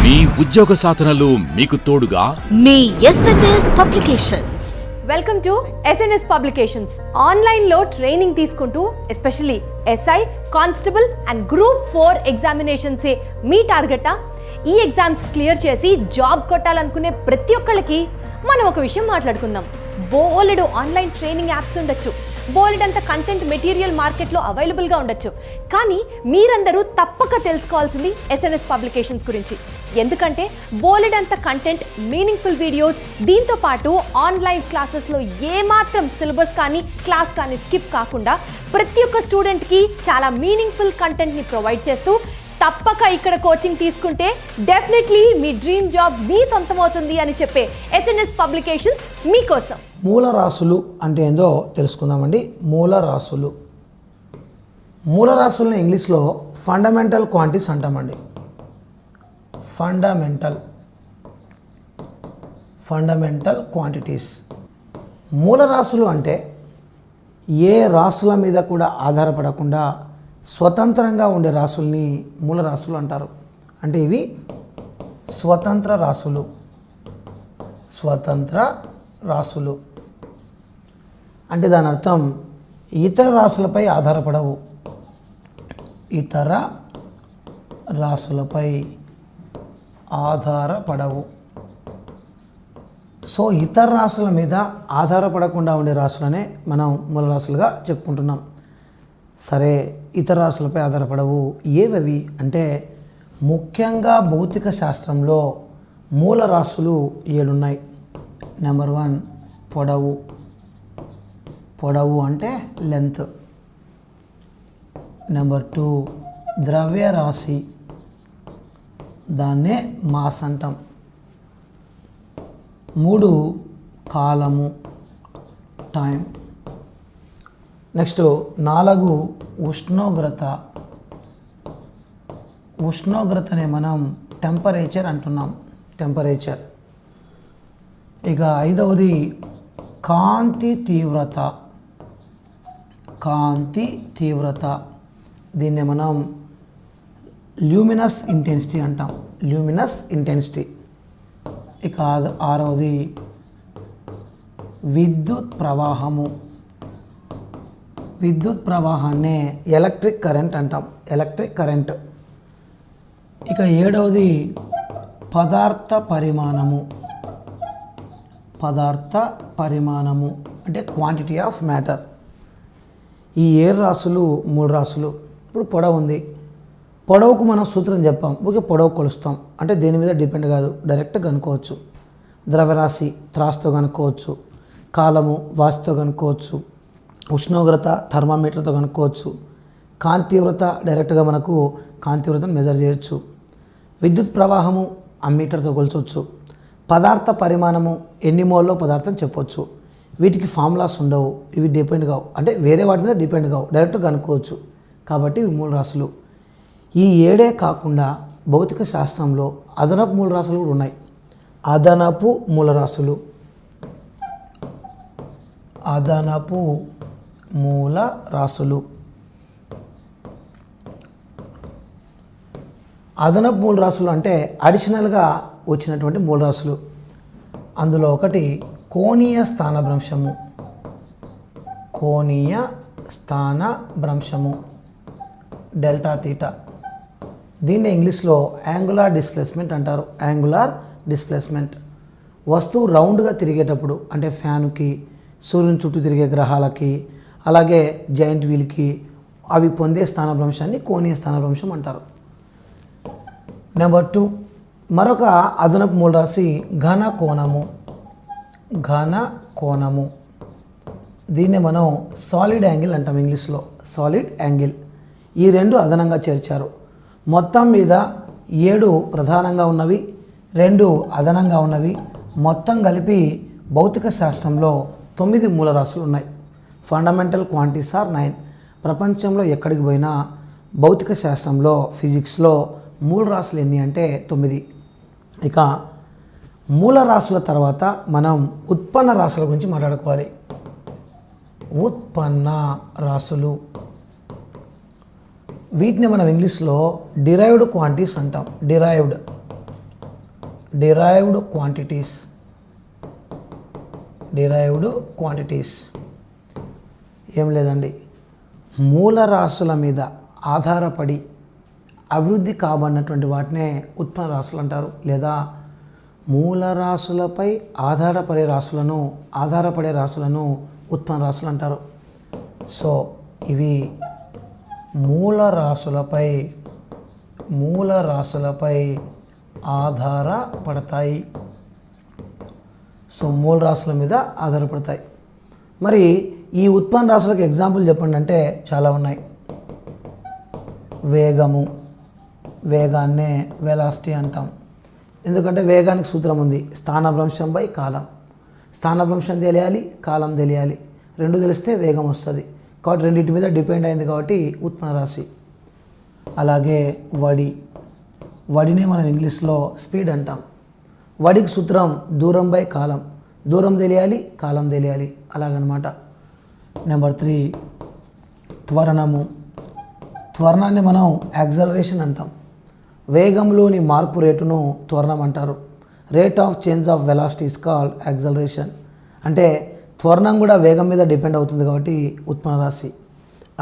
మీ ఉద్యోగ సాధనలో మీకు తోడుగా మీ SNS publications. Welcome to SNS publications. ఆన్లైన్లో ట్రైనింగ్ తీసుకుంటూ especially SI, constable and group 4 examinations మీ టార్గెటా? ఈ ఎగ్జామ్స్ క్లియర్ చేసి జాబ్ కొట్టాలనుకునే ప్రతి ఒక్కళ్ళకి మనం ఒక విషయం మాట్లాడుకుందాం. బోలెడు ఆన్లైన్ ట్రైనింగ్ యాప్స్ ఉండొచ్చు, బోలెడంత కంటెంట్ మెటీరియల్ మార్కెట్లో అవైలబుల్గా ఉండొచ్చు. కానీ మీరందరూ తప్పక తెలుసుకోవాల్సింది ఎస్ఎన్ఎస్ పబ్లికేషన్స్ గురించి. ఎందుకంటే బోలెడంత కంటెంట్, మీనింగ్ఫుల్ వీడియోస్, దీంతో పాటు ఆన్లైన్ క్లాసెస్లో ఏమాత్రం సిలబస్ కానీ క్లాస్ కానీ స్కిప్ కాకుండా ప్రతి ఒక్క స్టూడెంట్కి చాలా మీనింగ్ఫుల్ కంటెంట్ని ప్రొవైడ్ చేస్తూ తప్పక ఇక్కడ కోచింగ్ తీసుకుంటే డెఫినెట్లీ మీ డ్రీమ్ జాబ్ మీ సొంతమవుతుంది అని చెప్పే ఎస్ఎన్ఎస్ పబ్లికేషన్స్ మీకోసం. మూల రాశులు అంటే ఏందో తెలుసుకుందామండి. మూల రాశులు ఇంగ్లీష్లో ఫండమెంటల్ క్వాంటిటీస్ అంటామండి. Fundamental quantities. మూల రాశులు అంటే ఏ రాశుల మీద కూడా ఆధారపడకుండా స్వతంత్రంగా ఉండే రాశుల్ని మూల రాశులు అంటారు. అంటే ఇవి స్వతంత్ర రాశులు అంటే దాని అర్థం ఇతర రాశులపై ఆధారపడవు. సో ఇతర రాశుల మీద ఆధారపడకుండా ఉండే రాశులనే మనం మూల రాశులుగా చెప్పుకుంటున్నాం. సరే, ఇతర రాశులపై ఆధారపడవు ఏవవి అంటే ముఖ్యంగా భౌతిక శాస్త్రంలో మూల రాశులు 7 ఉన్నాయి. నెంబర్ 1 పొడవు అంటే లెంత్. నెంబర్ 2 ద్రవ్యరాశి, దాన్నే మాస్ అంటాం. 3 కాలము, టైం. నెక్స్ట్ 4 ఉష్ణోగ్రతనే మనం టెంపరేచర్ అంటున్నాం. ఇక 5వది కాంతి తీవ్రత, దీన్నే మనం ల్యూమినస్ ఇంటెన్సిటీ అంటాం. ఇక 6వది విద్యుత్ ప్రవాహాన్నే ఎలక్ట్రిక్ కరెంట్ అంటాం. ఇక 7వది పదార్థ పరిమాణము అంటే క్వాంటిటీ ఆఫ్ మ్యాటర్. ఈ 7 రాశులు 3 రాశులు. ఇప్పుడు పొడవు ఉంది. పొడవుకు మనం సూత్రం చెప్పాం. ఓకే, పొడవు కొలుస్తాం అంటే దేని మీద డిపెండ్ కాదు, డైరెక్ట్గా కనుక్కోవచ్చు. ద్రవ్యరాశి త్రాస్తో కనుక్కోవచ్చు, కాలము వాచ్తో కనుక్కోవచ్చు, ఉష్ణోగ్రత థర్మామీటర్తో కనుక్కోవచ్చు, కాంతివ్రత డైరెక్ట్గా మనకు కాంతివ్రతను మెజర్ చేయొచ్చు, విద్యుత్ ప్రవాహము అమ్మీటర్తో కొలచవచ్చు, పదార్థ పరిమాణము ఎన్ని మోల్లో పదార్థం చెప్పవచ్చు. వీటికి ఫార్ములాస్ ఉండవు, ఇవి డిపెండ్ కావు, అంటే వేరే వాటి మీద డిపెండ్ కావు, డైరెక్ట్గా కనుక్కోవచ్చు. కాబట్టి ఇవి మూల రాశులు. ఈ 7 కాకుండా భౌతిక శాస్త్రంలో అదనపు మూల రాశులు కూడా ఉన్నాయి. అదనపు మూల రాశులు అంటే అడిషనల్గా వచ్చినటువంటి మూల రాశులు. అందులో ఒకటి కోణీయ స్థానభ్రంశము డెల్టా తీటా. దీన్ని ఇంగ్లీష్లో యాంగులార్ డిస్ప్లేస్మెంట్ అంటారు. వస్తువు రౌండ్గా తిరిగేటప్పుడు అంటే ఫ్యానుకి, సూర్యుని చుట్టూ తిరిగే గ్రహాలకి, అలాగే జాయింట్ వీల్కి అవి పొందే స్థానభ్రంశాన్ని కోణీయ స్థానభ్రంశం అంటారు. నెంబర్ 2 మరొక అదనపు మూల రాశి ఘన కోణము. దీన్ని మనం సాలిడ్ యాంగిల్ అంటాం. ఇంగ్లీష్లో సాలిడ్ యాంగిల్. ఈ 2 అదనంగా చేర్చారు. మొత్తం మీద 7 ప్రధానంగా ఉన్నవి, 2 అదనంగా ఉన్నవి. మొత్తం కలిపి భౌతిక శాస్త్రంలో 9 మూల రాశులు ఉన్నాయి. Fundamental quantities are 9. ప్రపంచంలో ఎక్కడికి పోయినా భౌతిక శాస్త్రంలో, ఫిజిక్స్లో మూల రాశులు ఎన్ని అంటే 9. ఇక మూల రాశుల తర్వాత మనం ఉత్పన్న రాశుల గురించి మాట్లాడుకోవాలి. ఉత్పన్న రాశులు వీటిని మనం ఇంగ్లీష్లో డిరైవ్డ్ క్వాంటిటీస్ అంటాం. డిరైవ్డ్ క్వాంటిటీస్ ఏం లేదండి, మూలరాశుల మీద ఆధారపడి అభివృద్ధి కాబడినటువంటి వాటినే ఉత్పన్న రాశులు అంటారు, లేదా మూలరాశులపై ఆధారపడే రాశులను ఉత్పన్న రాశులు అంటారు. సో ఇవి మూలరాశులపై ఆధారపడతాయి. సో మూలరాశుల మీద ఆధారపడతాయి. మరి ఈ ఉత్పన్న రాశులకు ఎగ్జాంపుల్ చెప్పండి అంటే చాలా ఉన్నాయి. వేగాన్నే వెలాసిటీ అంటాం. ఎందుకంటే వేగానికి సూత్రం ఉంది, స్థానభ్రంశం బై కాలం. స్థానభ్రంశం తెలియాలి, కాలం తెలియాలి, రెండు తెలిస్తే వేగం వస్తుంది. కాబట్టి రెండింటి మీద డిపెండ్ అయింది కాబట్టి ఉత్పన్న రాశి. అలాగే వడినే మనం ఇంగ్లీష్లో స్పీడ్ అంటాం. వడికి సూత్రం దూరం బై కాలం. దూరం తెలియాలి, కాలం తెలియాలి, అలాగనమాట. నెంబర్ 3 త్వరణాన్ని మనం యాక్సలరేషన్ అంటాం. వేగంలోని మార్పు రేటును త్వరణం అంటారు. Rate of change of velocity is called acceleration. అంటే త్వరణం కూడా వేగం మీద డిపెండ్ అవుతుంది కాబట్టి ఉత్పన్న రాశి.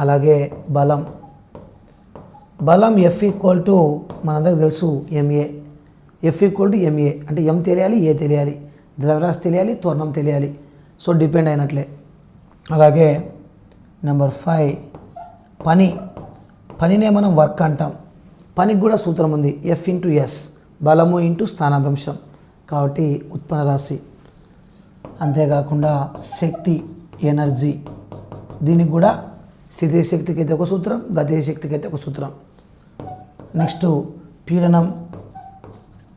అలాగే బలం F ఈక్వల్ టు మనందరికి తెలుసు MA. F equal to MA అంటే M తెలియాలి, A తెలియాలి, ద్రవ్యరాశి తెలియాలి, త్వరణం తెలియాలి. సో డిపెండ్ అయినట్లే. అలాగే నెంబర్ 5 పనినే మనం వర్క్ అంటాం. పనికి కూడా సూత్రం ఉంది, F ఇంటూ S, బలము ఇంటూ స్థానభ్రంశం, కాబట్టి ఉత్పన్న రాశి. అంతేకాకుండా శక్తి, ఎనర్జీ, దీనికి కూడా స్థితి శక్తికి అయితే ఒక సూత్రం, గతి శక్తికి అయితే ఒక సూత్రం. నెక్స్ట్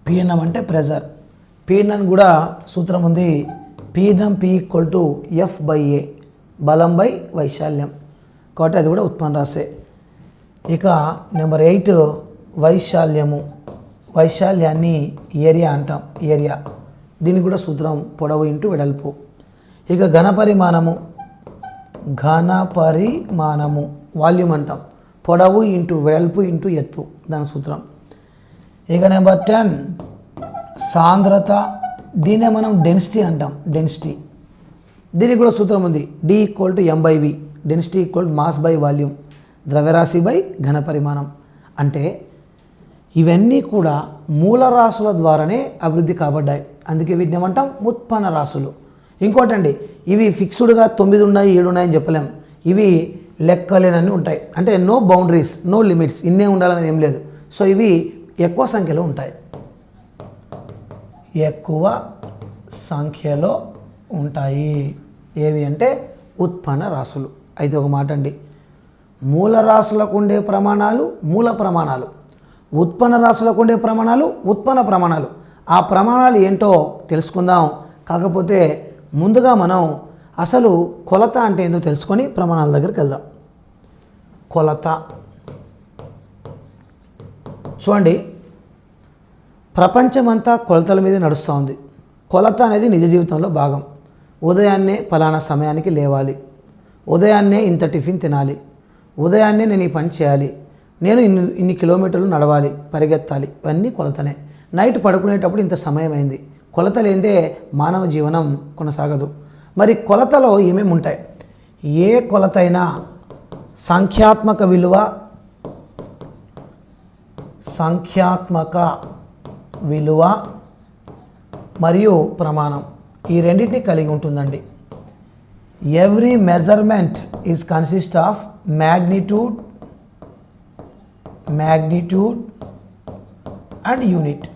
పీడనం అంటే ప్రెజర్. పీడనం కూడా సూత్రం ఉంది, పీడనం P ఈక్వల్ టు F/A, బలం బై వైశాల్యం, కాబట్టి అది కూడా ఉత్పన్న రాశే. ఇక నెంబర్ 8 వైశాల్యాన్ని ఏరియా అంటాం. దీనికి కూడా సూత్రం పొడవు ఇంటూ వెడల్పు. ఇక ఘనపరిమాణము వాల్యూమ్ అంటాం. పొడవు ఇంటూ వెడల్పు ఇంటూ ఎత్తు, దాని సూత్రం. ఇక నెంబర్ 10 సాంద్రత, దీన్నే మనం డెన్సిటీ అంటాం. దీనికి కూడా సూత్రం ఉంది, D equal to M/V, density equal mass by volume, ద్రవ్యరాశి బై ఘనపరిమాణం. అంటే ఇవన్నీ కూడా మూలరాశుల ద్వారానే అభివృద్ధి కాబడ్డాయి, అందుకే వీటిని ఏమంటాం ఉత్పన్న రాశులు. ఇంకోటండి, ఇవి ఫిక్స్డ్గా 9 ఉన్నాయి 7 ఉన్నాయని చెప్పలేం. ఇవి లెక్కలేనన్ని ఉంటాయి. అంటే నో బౌండరీస్, నో లిమిట్స్, ఇన్నే ఉండాలనేది ఏం లేదు. సో ఇవి ఎక్కువ సంఖ్యలో ఉంటాయి. ఏవి అంటే ఉత్పన్న రాశులు. అయితే ఒక మాట అండి, మూల రాశులకు ఉండే ప్రమాణాలు మూల ప్రమాణాలు, ఉత్పన్న రాశులకు ఉండే ప్రమాణాలు ఉత్పన్న ప్రమాణాలు. ఆ ప్రమాణాలు ఏంటో తెలుసుకుందాం. కాకపోతే ముందుగా మనం అసలు కొలత అంటే ఏంటో తెలుసుకొని ప్రమాణాల దగ్గరికి వెళ్దాం. కొలత చూడండి, ప్రపంచమంతా కొలతల మీద నడుస్తూ ఉంది. కొలత అనేది నిజ జీవితంలో భాగం. ఉదయాన్నే ఫలానా సమయానికి లేవాలి, ఉదయాన్నే ఇంత టిఫిన్ తినాలి, ఉదయాన్నే నేను ఈ పని చేయాలి, నేను ఇన్ని కిలోమీటర్లు నడవాలి, పరిగెత్తాలి, ఇవన్నీ కొలతనే. నైట్ పడుకునేటప్పుడు ఇంత సమయం అయింది. కొలత లేదే మానవ జీవనం కొనసాగదు. మరి కొలతలో ఏమేమి ఉంటాయి? ఏ కొలత అయినా సంఖ్యాత్మక విలువ మరియు ప్రమాణం, ఈ రెండింటిని కలిగి ఉంటుందండి. Every measurement is consist of magnitude and unit.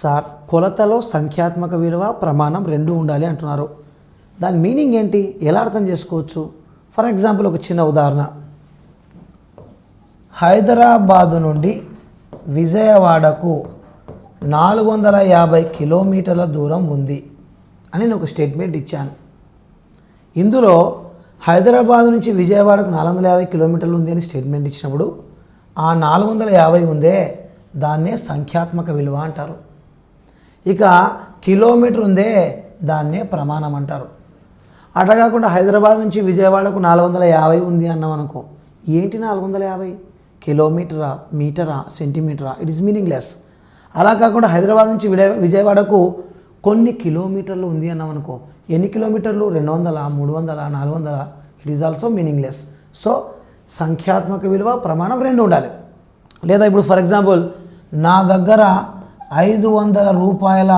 Sir, కొలతలో సంఖ్యాత్మక విలువ ప్రమాణం రెండు ఉండాలి అంటున్నారు. దాని మీనింగ్ ఏంటి, ఎలా అర్థం చేసుకోవచ్చు? ఫర్ ఎగ్జాంపుల్ ఒక చిన్న ఉదాహరణ, హైదరాబాదు నుండి విజయవాడకు 450 కిలోమీటర్ల దూరం ఉంది అని నేను ఒక స్టేట్మెంట్ ఇచ్చాను. ఇందులో హైదరాబాద్ నుంచి విజయవాడకు 450 కిలోమీటర్లు ఉంది అని స్టేట్మెంట్ ఇచ్చినప్పుడు ఆ 450 ఉందే దాన్నే సంఖ్యాత్మక విలువ అంటారు. ఇక కిలోమీటర్ ఉందే దాన్నే ప్రమాణం అంటారు. అట్లా కాకుండా హైదరాబాద్ నుంచి విజయవాడకు 450 ఉంది అన్నాం అనుకో, ఏంటి 450? కిలోమీటరా, మీటరా, సెంటీమీటరా? It is meaningless. అలా కాకుండా హైదరాబాద్ నుంచి విజయవాడకు కొన్ని కిలోమీటర్లు ఉంది అన్నాం అనుకో, ఎన్ని కిలోమీటర్లు, 200, 300, 400, it is also meaningless. So సంఖ్యాత్మక విలువ ప్రమాణం రెండు ఉండాలి. లేదా ఇప్పుడు ఫర్ ఎగ్జాంపుల్ నా దగ్గర 500 రూపాయల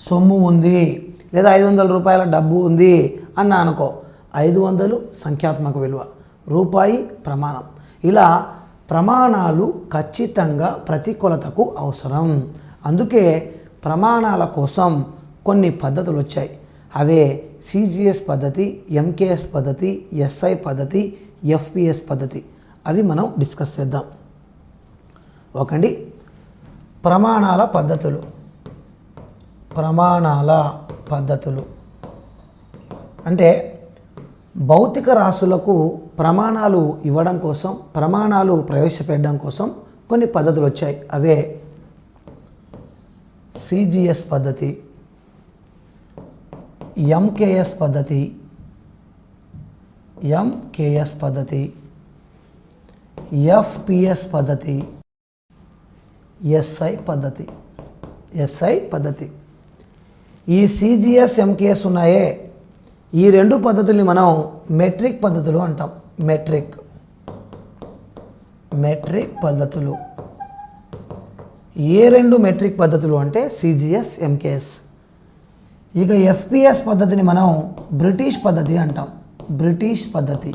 సొమ్ము ఉంది లేదా 500 రూపాయల డబ్బు ఉంది అన్నా అనుకో, 500 సంఖ్యాత్మక విలువ, రూపాయి ప్రమాణం. ఇలా ప్రమాణాలు ఖచ్చితంగా ప్రతి కొలతకు అవసరం. అందుకే ప్రమాణాల కోసం కొన్ని పద్ధతులు వచ్చాయి. అవే CGS పద్ధతి, MKS పద్ధతి, SI పద్ధతి, FPS పద్ధతి. అవి మనం డిస్కస్ చేద్దాం. ఒకండి ప్రమాణాల పద్ధతులు. ప్రమాణాల పద్ధతులు అంటే భౌతిక రాశులకు ప్రమాణాలు ఇవ్వడం కోసం, ప్రమాణాలు ప్రవేశపెట్టడం కోసం కొన్ని పద్ధతులు వచ్చాయి. అవే CGS పద్ధతి, MKS పద్ధతి, MKS పద్ధతి, FPS పద్ధతి, SI పద్ధతి. SI పద్ధతి. ఈ CGS, MKS ఉన్నాయే, ఈ రెండు పద్ధతుల్ని మనం మెట్రిక్ పద్ధతులు అంటాం. మెట్రిక్ పద్ధతులు. ఏ రెండు మెట్రిక్ పద్ధతులు అంటే CGS, MKS. ఇక FPS పద్ధతిని మనం బ్రిటిష్ పద్ధతి అంటాం. బ్రిటిష్ పద్ధతి.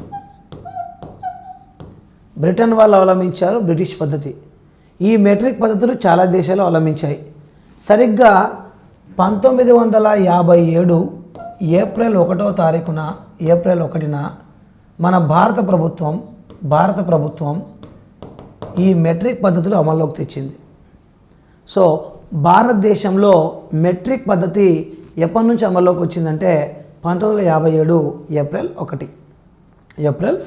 బ్రిటన్ వాళ్ళు అవలంబించారు బ్రిటిష్ పద్ధతి. ఈ మెట్రిక్ పద్ధతులు చాలా దేశాలు అవలంబించాయి. సరిగ్గా 1957 ఏప్రిల్ 1వ తారీఖున, ఏప్రిల్ 1న మన భారత ప్రభుత్వం ఈ మెట్రిక్ పద్ధతులు అమల్లోకి తెచ్చింది. సో భారతదేశంలో మెట్రిక్ పద్ధతి ఎప్పటి నుంచి అమల్లోకి వచ్చిందంటే 1957 ఏప్రిల్ 1. ఏప్రిల్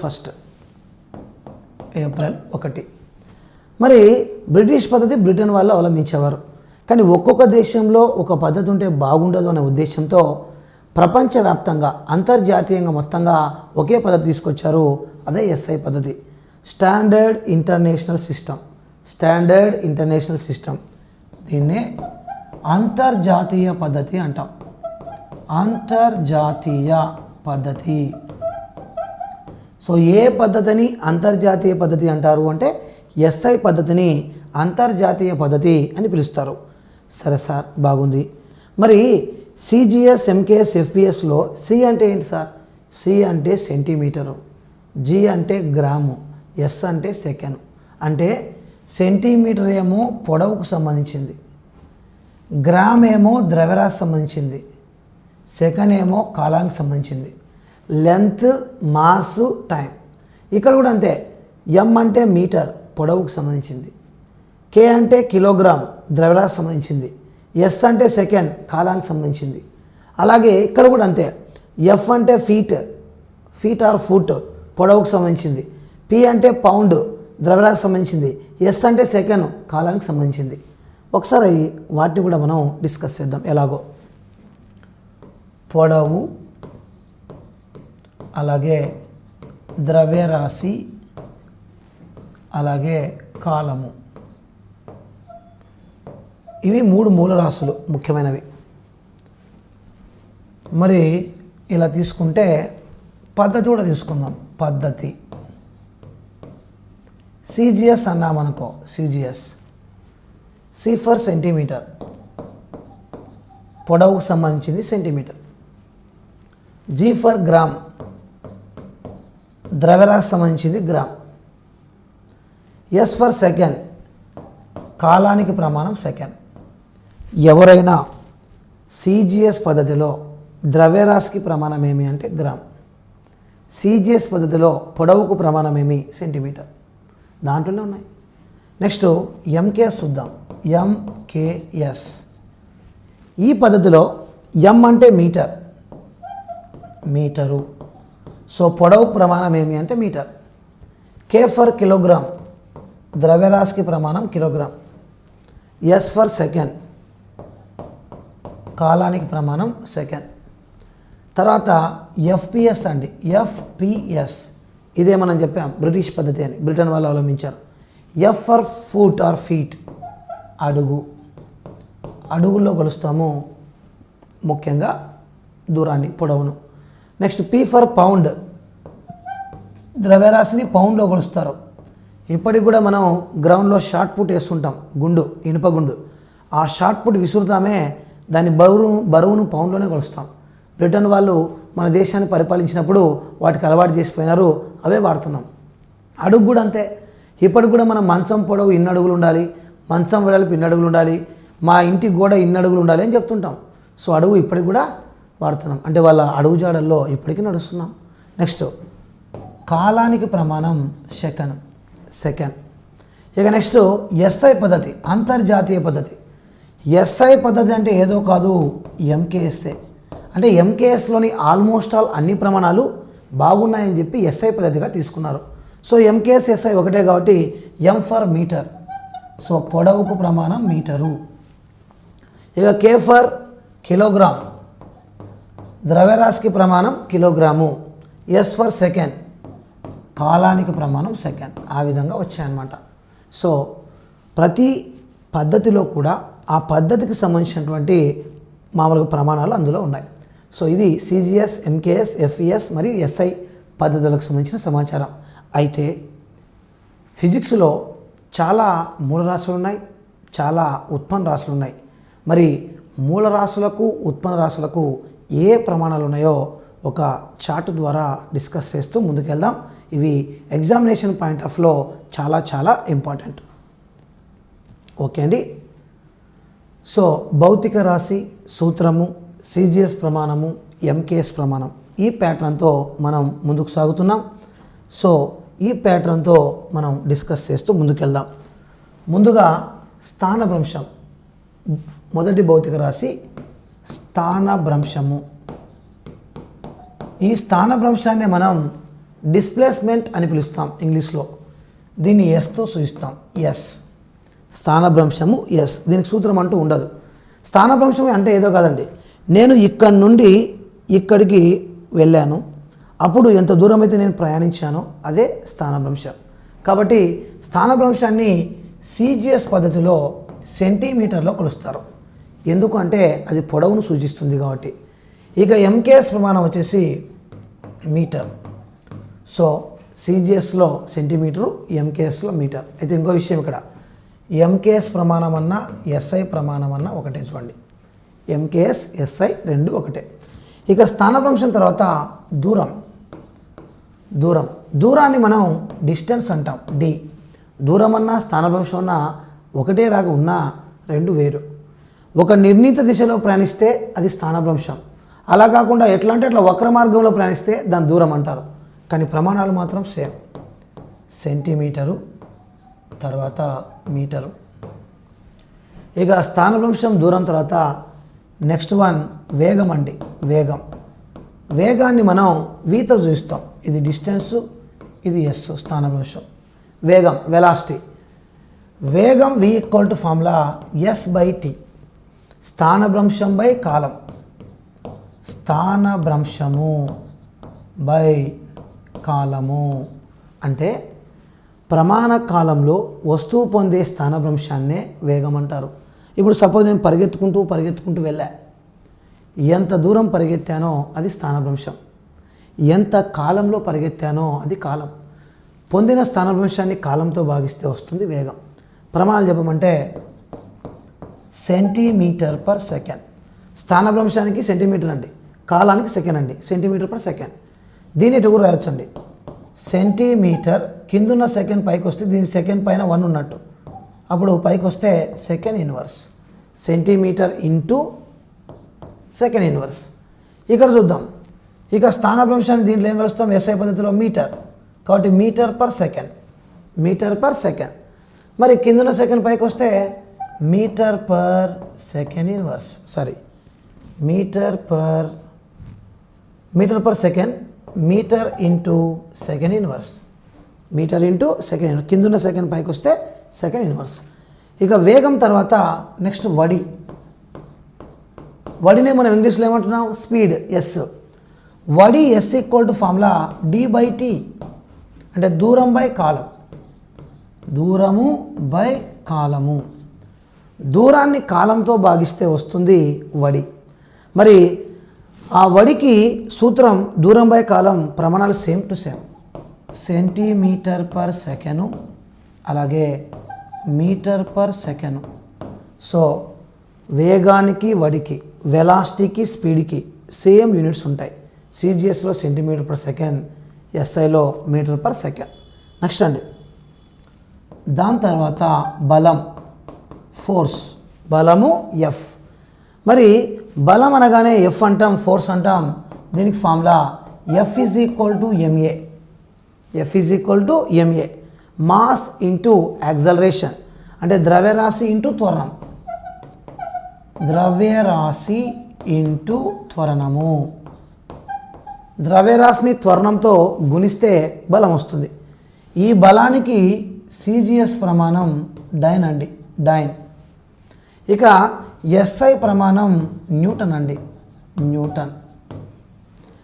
1. మరి బ్రిటిష్ పద్ధతి బ్రిటన్ వాళ్ళు అవలంబించేవారు. కానీ ఒక్కొక్క దేశంలో ఒక పద్ధతి ఉంటే బాగుండదు అనే ఉద్దేశంతో ప్రపంచవ్యాప్తంగా, అంతర్జాతీయంగా మొత్తంగా ఒకే పద్ధతి తీసుకొచ్చారు. అదే SI పద్ధతి. Standard international system. దీన్నే అంతర్జాతీయ పద్ధతి అంటాం. అంతర్జాతీయ పద్ధతి. సో ఏ పద్ధతిని అంతర్జాతీయ పద్ధతి అంటారు అంటే SI పద్ధతిని అంతర్జాతీయ పద్ధతి అని పిలుస్తారు. సరే సార్, బాగుంది. మరి CGS, MKS, FPSలో C అంటే ఏంటి సార్? C అంటే సెంటీమీటరు, G అంటే గ్రాము, S అంటే సెకండ్. అంటే సెంటీమీటర్ ఏమో పొడవుకు సంబంధించింది, గ్రామ్ ఏమో ద్రవ్యరాశి సంబంధించింది, సెకండ్ ఏమో కాలానికి సంబంధించింది, లెంత్, మాస్, టైం. ఇక్కడ కూడా అంతే. M అంటే మీటర్, పొడవుకు సంబంధించింది, K అంటే కిలోగ్రామ్, ద్రవ్యరాశి సంబంధించింది, S అంటే సెకండ్, కాలానికి సంబంధించింది. అలాగే ఇక్కడ కూడా అంతే. F అంటే ఫీట్ ఆర్ ఫుట్, పొడవుకు సంబంధించింది, P అంటే పౌండ్, ద్రవ్యరాశికి సంబంధించింది, S అంటే సెకండ్, కాలానికి సంబంధించింది. ఒకసారి వాటిని కూడా మనం డిస్కస్ చేద్దాం. ఎలాగో పొడవు, అలాగే ద్రవ్యరాశి, అలాగే కాలము. ఇవి 3 మూలరాశులు ముఖ్యమైనవి. మరి ఇలా తీసుకుంటే పద్ధతి కూడా తీసుకుందాం. పద్ధతి CGS అన్నామనుకో, CGS C ఫర్ సెంటీమీటర్, పొడవుకు సంబంధించింది సెంటీమీటర్. G ఫర్ గ్రామ్, ద్రవ్యరాశి సంబంధించింది గ్రామ్. S ఫర్ సెకండ్, కాలానికి ప్రమాణం సెకండ్. ఎవరైనా CGS పద్ధతిలో ద్రవ్యరాశికి ప్రమాణం ఏమి అంటే గ్రామ్, CGS పద్ధతిలో పొడవుకు ప్రమాణం ఏమి సెంటీమీటర్. దాంట్లోనే ఉన్నాయి. నెక్స్ట్ MKS చూద్దాం. MKS ఈ పద్ధతిలో M అంటే మీటరు. సో పొడవు ప్రమాణం ఏమి అంటే మీటర్. K ఫర్ కిలోగ్రామ్, ద్రవ్యరాశికి ప్రమాణం కిలోగ్రామ్. S ఫర్ సెకండ్, కాలానికి ప్రమాణం సెకండ్. తర్వాత FPS అండి. FPS ఇదే మనం చెప్పాం బ్రిటిష్ పద్ధతి అని, బ్రిటన్ వాళ్ళు అవలంబించారు. F for foot or feet, అడుగు. అడుగుల్లో కొలుస్తాము, ముఖ్యంగా దూరాన్ని, పొడవును. నెక్స్ట్ పీ ఫర్ పౌండ్, ద్రవ్యరాశిని పౌండ్లో కొలుస్తారు. ఇప్పటికి కూడా మనం గ్రౌండ్లో షార్ట్ పుట్ వేస్తుంటాం, గుండు, ఇనుప గుండు. ఆ షార్ట్ పుట్ విసురుతామే, దాని బరువును పౌండ్లోనే కొలుస్తాం. బ్రిటన్ వాళ్ళు మన దేశాన్ని పరిపాలించినప్పుడు వాటికి అలవాటు చేసిపోయినారు, అవే వాడుతున్నాం. అడుగు కూడా అంతే. ఇప్పటికి కూడా మనం మంచం పొడవు ఇన్ని అడుగులు ఉండాలి, మంచం వెడల్పు ఇన్ని అడుగులు ఉండాలి, మా ఇంటి గోడ ఇన్ని అడుగులు ఉండాలి అని చెప్తుంటాం. సో అడుగు ఇప్పటికి కూడా వాడుతున్నాం, అంటే వాళ్ళ అడుగు జాడల్లో ఇప్పటికీ నడుస్తున్నాం. నెక్స్ట్ కాలానికి ప్రమాణం సెకండ్. ఇక నెక్స్ట్ ఎస్ఐ పద్ధతి, అంతర్జాతీయ పద్ధతి. ఎస్ఐ పద్ధతి అంటే ఏదో కాదు, ఎంకేఎస్ఏ. అంటే ఎంకేఎస్లోని ఆల్మోస్ట్ ఆల్ అన్ని ప్రమాణాలు బాగున్నాయని చెప్పి ఎస్ఐ పద్ధతిగా తీసుకున్నారు. సో ఎంకేఎస్ ఎస్ఐ ఒకటే కాబట్టి ఎం ఫర్ మీటర్. సో పొడవుకు ప్రమాణం మీటరు. ఇక కే ఫర్ కిలోగ్రామ్, ద్రవ్యరాశికి ప్రమాణం కిలోగ్రాము. ఎస్ ఫర్ సెకండ్, కాలానికి ప్రమాణం సెకండ్. ఆ విధంగా వచ్చాయన్నమాట. సో ప్రతి పద్ధతిలో కూడా ఆ పద్ధతికి సంబంధించినటువంటి మామూలుగా ప్రమాణాలు అందులో ఉన్నాయి. సో ఇది సిజిఎస్, ఎంకేఎస్, ఎఫ్ఈఎస్ మరియు ఎస్ఐ పద్ధతులకు సంబంధించిన సమాచారం. అయితే ఫిజిక్స్లో చాలా మూలరాశులు ఉన్నాయి, చాలా ఉత్పన్న రాశులు ఉన్నాయి. మరి మూలరాశులకు ఉత్పన్న రాశులకు ఏ ప్రమాణాలు ఉన్నాయో ఒక చార్ట్ ద్వారా డిస్కస్ చేస్తూ ముందుకెళ్దాం. ఇవి ఎగ్జామినేషన్ పాయింట్ ఆఫ్లో చాలా చాలా ఇంపార్టెంట్. ఓకే అండి. సో భౌతిక రాశి సూత్రము, సిజిఎస్ ప్రమాణము, ఎంకేఎస్ ప్రమాణం, ఈ ప్యాటర్న్తో మనం ముందుకు సాగుతున్నాం. సో ఈ ప్యాటర్న్తో మనం డిస్కస్ చేస్తూ ముందుకెళ్దాం. ముందుగా స్థానభ్రంశం, మొదటి భౌతిక రాశి స్థానభ్రంశము. ఈ స్థానభ్రంశాన్ని మనం డిస్ప్లేస్మెంట్ అని పిలుస్తాం ఇంగ్లీష్లో. దీన్ని ఎస్తో సూచిస్తాం. Yes, స్థానభ్రంశము yes. దీనికి సూత్రం అంటూ ఉండదు. స్థానభ్రంశం అంటే ఏదో కాదండి, నేను ఇక్కడి నుండి ఇక్కడికి వెళ్ళాను, అప్పుడు ఎంత దూరం అయితే నేను ప్రయాణించానో అదే స్థానభ్రంశం. కాబట్టి స్థానభ్రంశాన్ని సిజిఎస్ పద్ధతిలో సెంటీమీటర్లో కొలుస్తారు. ఎందుకు అంటే అది పొడవును సూచిస్తుంది కాబట్టి. ఇక ఎంకేఎస్ ప్రమాణం వచ్చేసి మీటర్. సో సిజిఎస్లో సెంటీమీటరు, ఎంకేఎస్లో మీటర్. అయితే ఇంకో విషయం, ఇక్కడ ఎంకేఎస్ ప్రమాణం అన్నా ఎస్ఐ ప్రమాణం అన్నా ఒకటే. చూడండి, ఎంకేఎస్ ఎస్ఐ రెండు ఒకటే. ఇక స్థానభ్రంశం తర్వాత దూరాన్ని మనం డిస్టెన్స్ అంటాం, డి. దూరం అన్నా స్థానభ్రంశం అన్నా ఒకటే లాగా ఉన్నా రెండు వేరు. ఒక నిర్ణీత దిశలో ప్రయాణిస్తే అది స్థానభ్రంశం. అలా కాకుండా ఎట్లా అంటే అట్లా వక్ర మార్గంలో ప్రయాణిస్తే దాని దూరం అంటారు. కానీ ప్రమాణాలు మాత్రం సేమ్, సెంటీమీటరు తర్వాత మీటరు. ఇక స్థానభ్రంశం దూరం తర్వాత నెక్స్ట్ వన్ వేగం అండి. వేగాన్ని మనం వీతో చూస్తాం. ఇది డిస్టెన్సు, ఇది ఎస్, స్థానభ్రంశం. వేగం, వెలాసిటీ. వేగం v equal to formula s/t. స్థానభ్రంశం బై కాలం, స్థానభ్రంశము బై కాలము. అంటే ప్రమాణ కాలంలో వస్తువు పొందే స్థానభ్రంశాన్నే వేగం అంటారు. ఇప్పుడు సపోజ్ నేను పరిగెత్తుకుంటూ వెళ్ళా, ఎంత దూరం పరిగెత్తానో అది స్థానభ్రంశం, ఎంత కాలంలో పరిగెత్తానో అది కాలం. పొందిన స్థానభ్రంశాన్ని కాలంతో భాగిస్తే వస్తుంది వేగం. ప్రమాణాలు చెప్పమంటే సెంటీమీటర్ పర్ సెకండ్. స్థానభ్రంశానికి సెంటీమీటర్ అండి, కాలానికి సెకండ్ అండి, సెంటీమీటర్ పర్ సెకండ్. దీన్ని ఇటు కూడా రాయొచ్చండి, సెంటీమీటర్ కిందున్న సెకండ్ పైకి వస్తే దీని సెకండ్ పైన 1 ఉన్నట్టు, అప్పుడు పైకి వస్తే second inverse, centimetre into second inverse. ఇక్కడ చూద్దాం, ఇక స్థానభ్రంశాన్ని దీంట్లో ఏం కలుస్తాం, ఎస్ఐ పద్ధతిలో మీటర్, కాబట్టి మీటర్ పర్ సెకండ్. మరి కిందున్న సెకండ్ పైకి వస్తే metre per second inverse, metre per second, metre into second inverse, కిందున్న సెకండ్ పైకి వస్తే సెకండ్ ఇన్వర్స్. ఇక వేగం తర్వాత నెక్స్ట్ వడినే మనం ఇంగ్లీష్లో ఏమంటున్నాం, స్పీడ్, ఎస్. వడి S equal to formula d/t, అంటే దూరం బై కాలం, దూరము బై కాలము. దూరాన్ని కాలంతో భాగిస్తే వస్తుంది వడి. మరి ఆ వడికి సూత్రం దూరం బై కాలం ప్రమాణాలు same to same, centimetre per second అలాగే మీటర్ పర్ సెకండ్. సో వేగానికి వడికి, వెలాసిటీకి స్పీడ్కి సేమ్ యూనిట్స్ ఉంటాయి. సిజిఎస్లో సెంటీమీటర్ పర్ సెకండ్, ఎస్ఐలో మీటర్ పర్ సెకండ్. నెక్స్ట్ అండి, దాని తర్వాత బలం, ఫోర్స్, బలము ఎఫ్. మరి బలం అనగానే ఎఫ్ అంటాం, ఫోర్స్ అంటాం. దీనికి formula F is equal to MA. F is equal to MA, mass into acceleration, అంటే ద్రవ్యరాశి ఇంటూ త్వరణం. ద్రవ్యరాశి ఇంటూ త్వరణము. ద్రవ్యరాశిని త్వరణంతో గుణిస్తే బలం వస్తుంది. ఈ బలానికి సిజిఎస్ ప్రమాణం డైన్ అండి, డైన్. ఇక ఎస్ఐ ప్రమాణం న్యూటన్ అండి, న్యూటన్.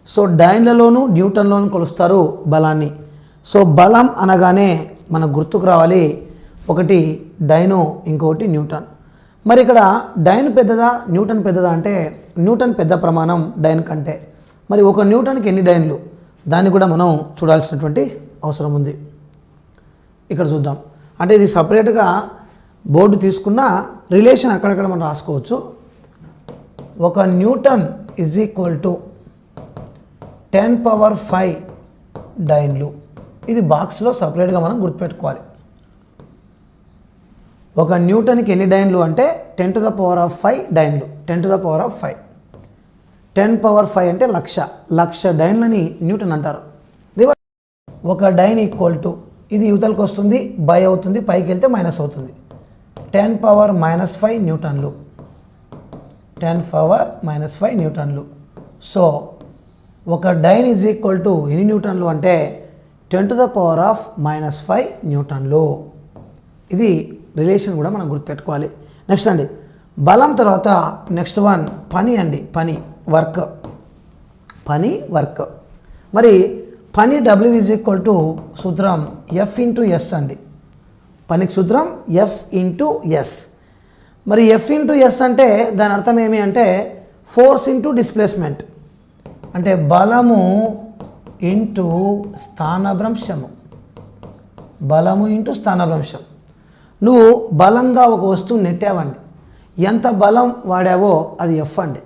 సో డైన్లలోను న్యూటన్లోను కొలుస్తారు బలాన్ని. సో బలం అనగానే మనకు గుర్తుకు రావాలి ఒకటి డైను, ఇంకొకటి న్యూటన్. మరి ఇక్కడ డైన్ పెద్దదా న్యూటన్ పెద్దదా అంటే న్యూటన్ పెద్ద ప్రమాణం డైన్ కంటే. మరి ఒక న్యూటన్కి ఎన్ని డైన్లు, దాన్ని కూడా మనం చూడాల్సినటువంటి అవసరం ఉంది. ఇక్కడ చూద్దాం. అంటే ఇది సపరేట్గా బోర్డు తీసుకున్న రిలేషన్ అక్కడక్కడ మనం రాసుకోవచ్చు. ఒక న్యూటన్ ఈజ్ ఈక్వల్ టు 10⁵ డైన్లు. ఇది బాక్స్లో సపరేట్గా మనం గుర్తుపెట్టుకోవాలి. ఒక న్యూటన్కి ఎన్ని డైన్లు అంటే 10⁵ డైన్లు, 10⁵. 10⁵ అంటే లక్ష డైన్లని న్యూటన్ అంటారు. ఒక డైన్ ఈక్వల్ టు, ఇది యువతలకు వస్తుంది, బై అవుతుంది, పైకి వెళ్తే మైనస్ అవుతుంది. 10⁻⁻5 న్యూటన్లు, 10⁻⁻5 న్యూటన్లు. సో ఒక డైన్ ఈజ్ ఈక్వల్ టు ఎన్ని న్యూటన్లు అంటే 10⁻⁻5 న్యూటన్లు. ఇది రిలేషన్ కూడా మనం గుర్తుపెట్టుకోవాలి. నెక్స్ట్ అండి, బలం తర్వాత నెక్స్ట్ వన్ పని అండి, పని, వర్క్. పని, వర్క్. మరి పని డబ్ల్యూ ఈజ్ ఈక్వల్ టు సూత్రం ఎఫ్ ఇంటూ ఎస్ అండి. పనికి సూత్రం ఎఫ్ ఇంటూ ఎస్. మరి ఎఫ్ ఇంటూ ఎస్ అంటే దాని అర్థం ఏమి అంటే ఫోర్స్ ఇంటూ డిస్ప్లేస్మెంట్, అంటే బలము ఇంటూ స్థానభ్రంశము. బలము ఇంటూ స్థానభ్రంశం. నువ్వు బలంగా ఒక వస్తువు నెట్టావండి, ఎంత బలం వాడావో అది ఎఫ్ అండి,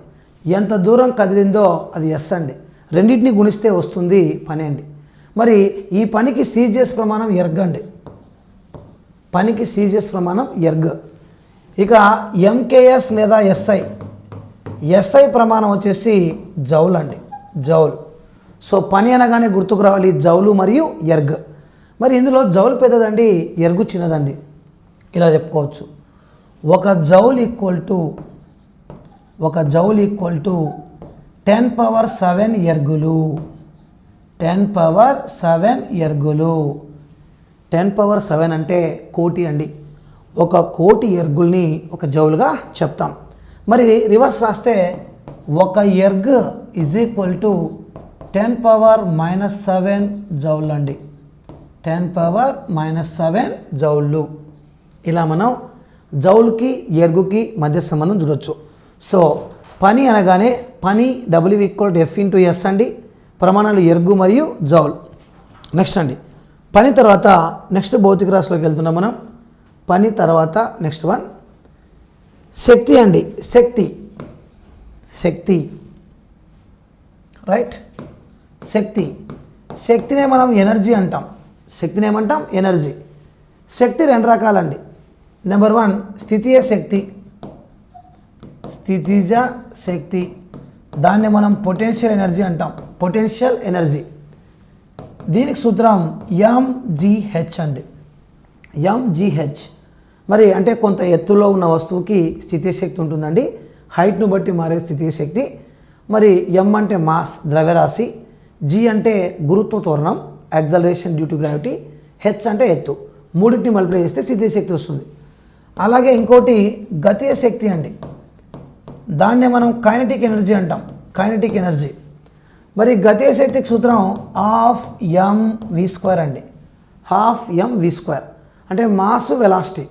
ఎంత దూరం కదిలిందో అది ఎస్ అండి. రెండింటిని గుణిస్తే వస్తుంది పని అండి. మరి ఈ పనికి సిజిఎస్ ప్రమాణం ఎర్గ్ అండి. పనికి సిజిఎస్ ప్రమాణం ఎర్గ్. ఇక ఎంకేఎస్ లేదా ఎస్ఐ ప్రమాణం వచ్చేసి జౌల్ అండి, జౌల్. సో పని అనగానే గుర్తుకు రావాలి జౌలు మరియు ఎర్గ్. మరి ఇందులో జౌల్ పెద్దదండి, ఎర్గు చిన్నదండి. ఇలా చెప్పుకోవచ్చు. ఒక జౌల్ ఈక్వల్ టు 10⁻7 ఎర్గులు. 10⁻7 ఎర్గులు. 10⁻7 అంటే కోటి అండి. ఒక కోటి ఎర్గుల్ని ఒక జౌలుగా చెప్తాం. మరి రివర్స్ రాస్తే ఒక erg is equal to 10⁻⁻7 joule అండి. 10⁻⁻7 జౌళ్ళు. ఇలా మనం జౌల్కి ఎర్గుకి మధ్య సంబంధం చూడొచ్చు. సో పని అనగానే పని W equal to F into S అండి. ప్రమాణాలు ఎర్గు మరియు జౌల్. నెక్స్ట్ అండి, పని తర్వాత నెక్స్ట్ భౌతిక రాశిలోకి వెళ్తున్నాం మనం. పని తర్వాత నెక్స్ట్ వన్ శక్తి అండి, శక్తి. రైట్, శక్తినే మనం ఎనర్జీ అంటాం. శక్తిని ఏమంటాం? ఎనర్జీ. శక్తి రెండు రకాలండి. నెంబర్ వన్ స్థితీయ శక్తి, స్థితిజ శక్తి. దాన్ని మనం పొటెన్షియల్ ఎనర్జీ అంటాం, పొటెన్షియల్ ఎనర్జీ. దీనికి సూత్రం ఎంజిహెచ్ అండి, ఎంజిహెచ్. మరి అంటే కొంత ఎత్తులో ఉన్న వస్తువుకి స్థితీయ శక్తి ఉంటుందండి, హైట్ను బట్టి మారే స్థితీయ శక్తి. మరి ఎం అంటే మాస్, ద్రవ్యరాశి. జి అంటే గురుత్వ త్వరణం, acceleration due to gravity. H అంటే ఎత్తు. మూడింటిని మల్టిప్లై చేస్తే స్థితీయ శక్తి వస్తుంది. అలాగే ఇంకోటి గతీయ శక్తి అండి, దాన్నే మనం కైనెటిక్ ఎనర్జీ అంటాం, కైనెటిక్ ఎనర్జీ. మరి గతీయ శక్తికి సూత్రం ½ mv² అండి, ½ mv². అంటే మాస్ వెలాసిటీ.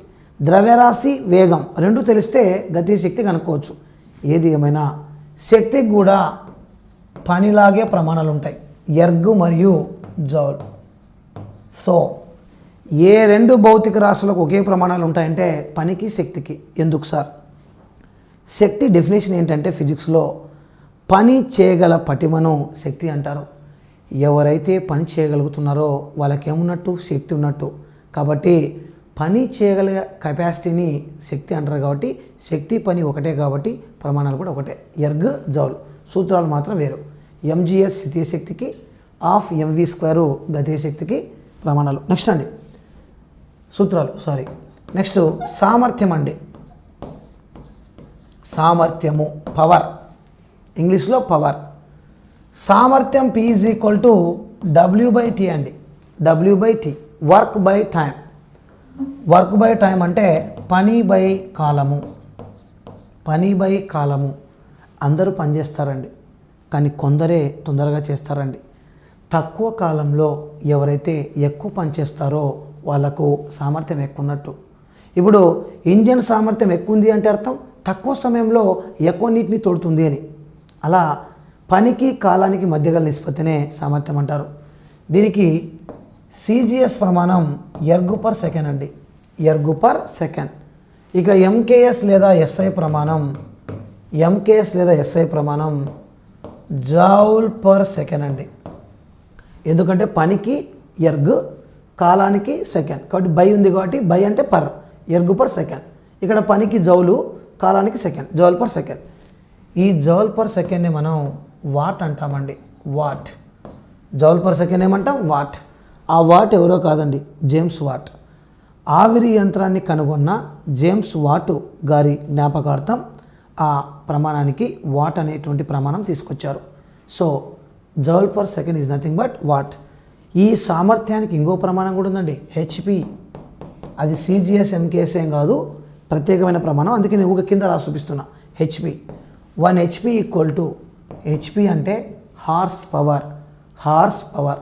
ద్రవ్యరాశి వేగం రెండు తెలిస్తే గతి శక్తి కనుక్కోవచ్చు. ఏది ఏమైనా శక్తికి కూడా పనిలాగే ప్రమాణాలు ఉంటాయి, ఎర్గ్ మరియు జౌల్. సో ఏ రెండు భౌతిక రాశులకు ఒకే ప్రమాణాలు ఉంటాయంటే పనికి శక్తికి. ఎందుకు సార్? శక్తి డెఫినేషన్ ఏంటంటే ఫిజిక్స్లో పని చేయగల పటిమను శక్తి అంటారు. ఎవరైతే పని చేయగలుగుతున్నారో వాళ్ళకేమున్నట్టు? శక్తి ఉన్నట్టు. కాబట్టి పని చేయగల కెపాసిటీని శక్తి అంటారు. కాబట్టి శక్తి పని ఒకటే, కాబట్టి ప్రమాణాలు కూడా ఒకటే, ఎర్గ్ జౌల్. సూత్రాలు మాత్రం వేరు. ఎంజిఎస్ స్థితీయ శక్తికి, హాఫ్ ఎంవి స్క్వేరు గతీయ శక్తికి ప్రమాణాలు. నెక్స్ట్ అండి సూత్రాలు, నెక్స్ట్ సామర్థ్యం అండి. సామర్థ్యము, పవర్, ఇంగ్లీష్లో పవర్. సామర్థ్యం P is equal to W/T అండి. W/T, work by time. Work by time అంటే పని బై కాలము. పని బై కాలము. అందరూ పని చేస్తారండి, కానీ కొందరే తొందరగా చేస్తారండి. తక్కువ కాలంలో ఎవరైతే ఎక్కువ పని చేస్తారో వాళ్ళకు సామర్థ్యం ఎక్కువ ఉన్నట్టు. ఇప్పుడు ఇంజన్ సామర్థ్యం ఎక్కువ ఉంది అంటే అర్థం తక్కువ సమయంలో ఎక్కువ నీటిని తోడుతుంది అని. అలా పనికి కాలానికి మధ్య గల నిష్పత్తినే సామర్థ్యం అంటారు. దీనికి CGS ప్రమాణం ఎర్గ్ పర్ సెకండ్ అండి, ఎర్గ్ పర్ సెకండ్. ఇక MKS లేదా SI ప్రమాణం, MKS లేదా SI ప్రమాణం జౌల్ పర్ సెకండ్ అండి. ఎందుకంటే పనికి ఎర్గ్, కాలానికి సెకండ్, కాబట్టి బై ఉంది కాబట్టి బై అంటే పర్, ఎర్గ్ పర్ సెకండ్. ఇక్కడ పనికి జౌలు, కాలానికి సెకండ్, జౌల్ పర్ సెకండ్. ఈ జౌల్ పర్ సెకండ్ని మనం వాట్ అంటామండి, వాట్. జౌల్ పర్ సెకండ్ ఏమంటాం? వాట్. ఆ వాట్ ఎవరో కాదండి, జేమ్స్ వాట్. ఆవిరి యంత్రాన్ని కనుగొన్న జేమ్స్ వాట్ గారి జ్ఞాపకార్థం ఆ ప్రమాణానికి వాట్ అనేటువంటి ప్రమాణం తీసుకొచ్చారు. So joule per second is nothing but what. ఈ సామర్థ్యానికి ఇంకో ప్రమాణం కూడా ఉందండి, HP. అది CGS MKS ఏం కాదు, ప్రత్యేకమైన ప్రమాణం. అందుకే నేను ఊక కింద రాసి చూపిస్తున్నా, HP. 1 HP equal to, HP అంటే హార్స్ పవర్. Horse power.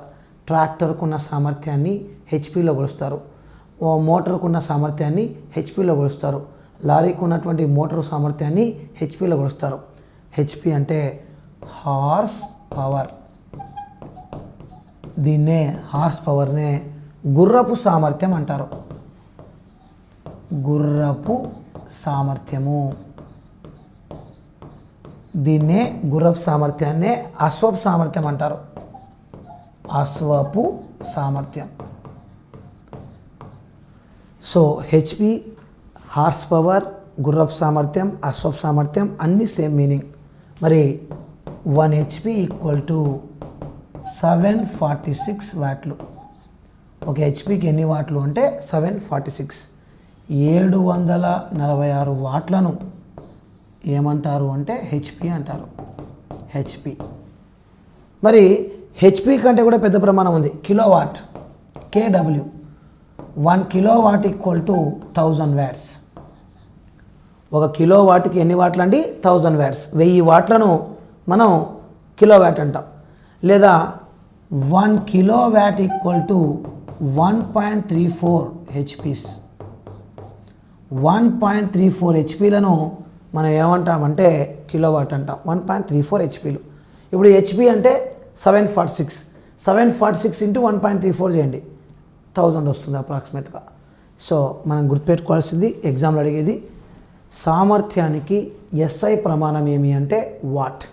ట్రాక్టర్కున్న సామర్థ్యాన్ని HPలో కొలుస్తారు, మోటార్కున్న సామర్థ్యాన్ని HPలో కొలుస్తారు, లారీకి ఉన్నటువంటి మోటార్ సామర్థ్యాన్ని HPలో కొలుస్తారు. HP అంటే హార్స్ పవర్. దీన్నే హార్స్ పవర్నే గుర్రపు సామర్థ్యం అంటారు. గుర్రపు సామర్థ్యము. దీన్నే గుర్రపు సామర్థ్యాన్నే అశ్వపు సామర్థ్యం అంటారు. అశ్వపు సామర్థ్యం. సో HP, హార్స్ పవర్, గుర్రపు సామర్థ్యం, అశ్వపు సామర్థ్యం అన్నీ సేమ్ మీనింగ్. మరి 1 HP ఈక్వల్ టు 746 వాట్లు. ఒక HPకి ఎన్ని వాట్లు అంటే 746. 746 వాట్లను ఏమంటారు అంటే HP అంటారు, HP. మరి HP కంటే కూడా పెద్ద ప్రమాణం ఉంది, kilowatt, KW. 1 kilowatt equal to 1000 watts. ఒక కిలోవాట్కి ఎన్ని వాట్లు అండి? 1000 వాట్స్. 1000 వాట్లను మనం కిలోవాట్ అంటాం. లేదా 1 కిలోవాట్ ఈక్వల్ టు 1.34 HPs. 1.34 HPలను మనం ఏమంటామంటే కిలోవాట్ అంటాం. 1.34 HPలు. ఇప్పుడు HP అంటే 746. 746 ఇంటూ 1.34 చేయండి, 1000 వస్తుంది అప్రాక్సిమేట్గా. సో మనం గుర్తుపెట్టుకోవాల్సింది, ఎగ్జామ్లో అడిగేది, సామర్థ్యానికి SI ప్రమాణం ఏమి అంటే వాట్.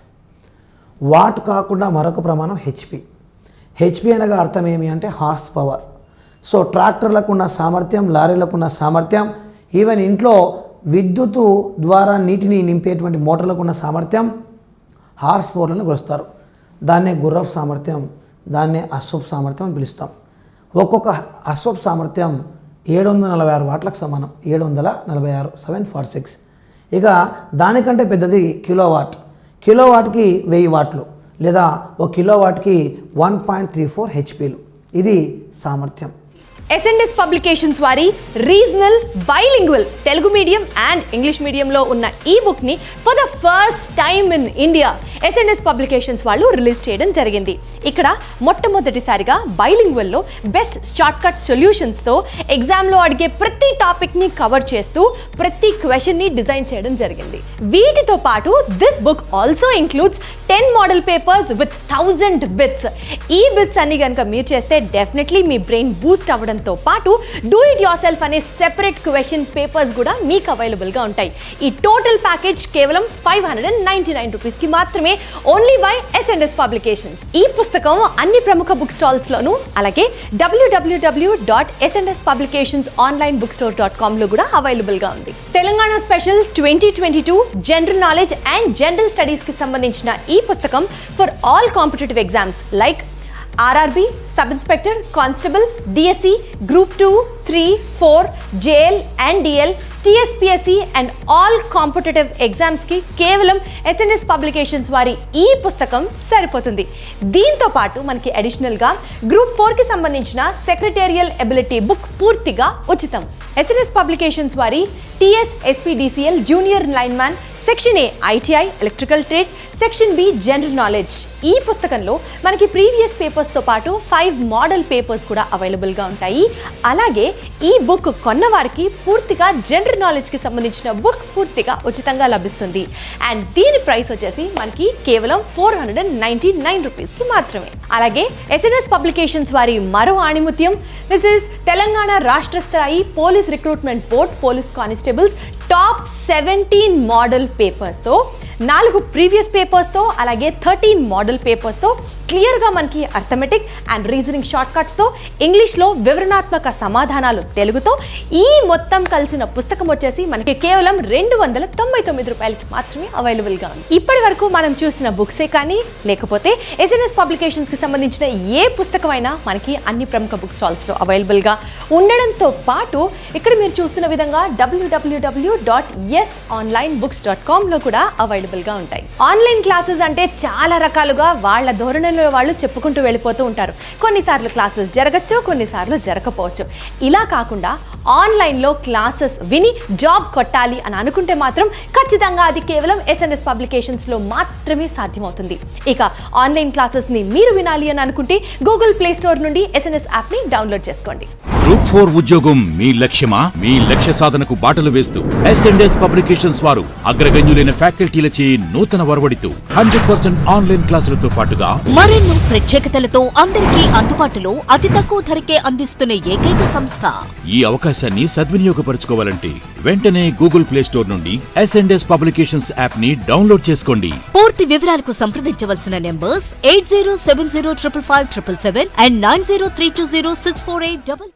వాట్ కాకుండా మరొక ప్రమాణం HP. HP అనగా అర్థం ఏమి అంటే హార్స్ పవర్. సో ట్రాక్టర్లకు ఉన్న సామర్థ్యం, లారీలకు ఉన్న సామర్థ్యం, ఈవెన్ ఇంట్లో విద్యుత్తు ద్వారా నీటిని నింపేటువంటి మోటార్లకు ఉన్న సామర్థ్యం హార్స్ పవర్లను కొలుస్తారు. దాన్నే గుర్రపు సామర్థ్యం, దాన్నే అశ్వపు సామర్థ్యం అని పిలుస్తాం. ఒక్కొక్క అశ్వపు సామర్థ్యం 746 వాట్లకు సమానం. 746, 746. ఇక దానికంటే పెద్దది కిలోవాట్. కిలోవాట్కి 1000 వాట్లు, లేదా ఒక కిలోవాట్కి 1.34 HPలు. ఇది సామర్థ్యం. SNS పబ్లికేషన్స్ వారి regional bilingual Telugu medium and English మీడియంలో ఉన్న ఈ బుక్ని for the first time in India SNS publications వాళ్ళు రిలీజ్ చేయడం జరిగింది. ఇక్కడ మొట్టమొదటిసారిగా బైలింగ్వల్ లో బెస్ట్ షార్ట్ కట్ సొల్యూషన్స్ తో ఎగ్జామ్ లో అడిగే ప్రతి టాపిక్ ని కవర్ చేస్తూ ప్రతి క్వశ్చన్ ని డిజైన్ చేయడం జరిగింది. వీటితో పాటు this book also includes 10 model papers with 1000 bits. ఈ బిట్స్ అన్ని కనుక మీరు చేస్తే డెఫినెట్లీ మీ బ్రెయిన్ బూస్ట్ అవ్వడంతో పాటు డూ ఇట్ యోర్ సెల్ఫ్ అనే సెపరేట్ క్వశ్చన్ పేపర్స్ కూడా మీకు అవైలబుల్ గా ఉంటాయి. ఈ టోటల్ ప్యాకేజ్ కేవలం 599 రూపీస్ కి మాత్రమే, ఓన్లీ బై ఎస్ఎన్ఎస్ పబ్లికేషన్స్. ఈ పుస్తకం అన్ని ప్రముఖ బుక్ స్టాల్స్ లోను, అలాగే www.snspublicationsonlinebookstore.com లో కూడా అవైలబుల్ గా ఉంది. Telangana special 2022 general knowledge and general studies కి సంబంధించిన ఈ పుస్తకం for all competitive exams like RRB, sub inspector, constable, DSE, group 2, 3, 4, JL and DL, TSPSC and all competitive ఎగ్జామ్స్కి కేవలం ఎస్ఎన్ఎస్ పబ్లికేషన్స్ వారి ఈ పుస్తకం సరిపోతుంది. దీంతో పాటు మనకి అడిషనల్గా గ్రూప్ 4కి సంబంధించిన సెక్రటేరియల్ ఎబిలిటీ బుక్ పూర్తిగా ఉచితం. ఎస్ఎన్ఎస్ పబ్లికేషన్స్ వారి TS SPDCL junior line man, section A ITI electrical trade, section B general knowledge. ఈ పుస్తకంలో మనకి ప్రీవియస్ పేపర్స్తో పాటు 5 మోడల్ పేపర్స్ కూడా అవైలబుల్గా ఉంటాయి. అలాగే ఈ బుక్ కొన్న వారికి పూర్తిగా జనరల్ నాలెడ్జ్కి సంబంధించిన బుక్ పూర్తిగా ఉచితంగా లభిస్తుంది. అండ్ దీని ప్రైస్ వచ్చేసి మనకి కేవలం 499 రూపీస్కి మాత్రమే. అలాగే ఎస్ఎన్ఎస్ పబ్లికేషన్స్ వారి మరో ఆణిముత్యం, దిస్ ఇస్ తెలంగాణ రాష్ట్ర స్థాయి police recruitment board police constables top 17 model పేపర్స్తో, 4 ప్రీవియస్ పేపర్స్తో, అలాగే 13 మోడల్ పేపర్స్తో క్లియర్గా మనకి అర్థమెటిక్ అండ్ రీజనింగ్ షార్ట్ కట్స్తో, ఇంగ్లీష్లో వివరణాత్మక సమాధానాలు తెలుగుతో ఈ మొత్తం కలిసిన పుస్తకం వచ్చేసి మనకి కేవలం 299 రూపాయలకి మాత్రమే అవైలబుల్గా ఉంది. ఇప్పటి వరకు మనం చూసిన బుక్సే కానీ లేకపోతే ఎస్ఎన్ఎస్ పబ్లికేషన్స్కి సంబంధించిన ఏ పుస్తకమైనా మనకి అన్ని ప్రముఖ బుక్ స్టాల్స్లో అవైలబుల్గా ఉండడంతో పాటు ఇక్కడ మీరు చూస్తున్న విధంగా www.yesonlinebooks.com లో కూడా అవైలబుల్గా ఉంటాయి. ఆన్లైన్ క్లాసెస్ అంటే చాలా రకాలుగా వాళ్ళ ధోరణిలో వాళ్ళు చెప్పుకుంటూ వెళ్ళిపోతూ ఉంటారు. కొన్నిసార్లు క్లాసెస్ జరగచ్చు, కొన్నిసార్లు జరగకపోవచ్చు. ఇలా కాకుండా ఆన్లైన్లో క్లాసెస్ విని జాబ్ కొట్టాలి అని అనుకుంటే మాత్రం ఖచ్చితంగా అది కేవలం ఎస్ఎన్ఎస్ పబ్లికేషన్స్లో మాత్రమే సాధ్యమవుతుంది. ఇక ఆన్లైన్ క్లాసెస్ని మీరు వినాలి అని అనుకుంటే గూగుల్ ప్లే స్టోర్ నుండి ఎస్ఎన్ఎస్ యాప్ని డౌన్లోడ్ చేసుకోండి. గ్రూప్ 4 ఉద్యోగం మీ లక్ష్యమా? మీ లక్ష్య సాధనకు బాటలు వేస్తూ ఎస్ఎన్ఎస్ పబ్లికేషన్స్ వారు అగ్రగణ్యులైన ఫ్యాకల్టీలచే నూతన వరవడితో 100% ఆన్లైన్ క్లాసులతో పాటుగా మరెన్నో ప్రత్యేకతలతో అందరికీ అందుబాటులో అతి తక్కువ ధరకే అందిస్తున్న ఏకైక సంస్థ. ఈ అవకాశాన్ని సద్వినియోగపరచుకోవాలంటే వెంటనే గూగుల్ ప్లే స్టోర్ నుండి ఎస్ఎన్ఎస్ పబ్లికేషన్స్ యాప్ ని డౌన్లోడ్ చేసుకోండి. పూర్తి వివరాలకు సంప్రదించవలసిన నెంబర్స్ 8070555577 అండ్ 90320648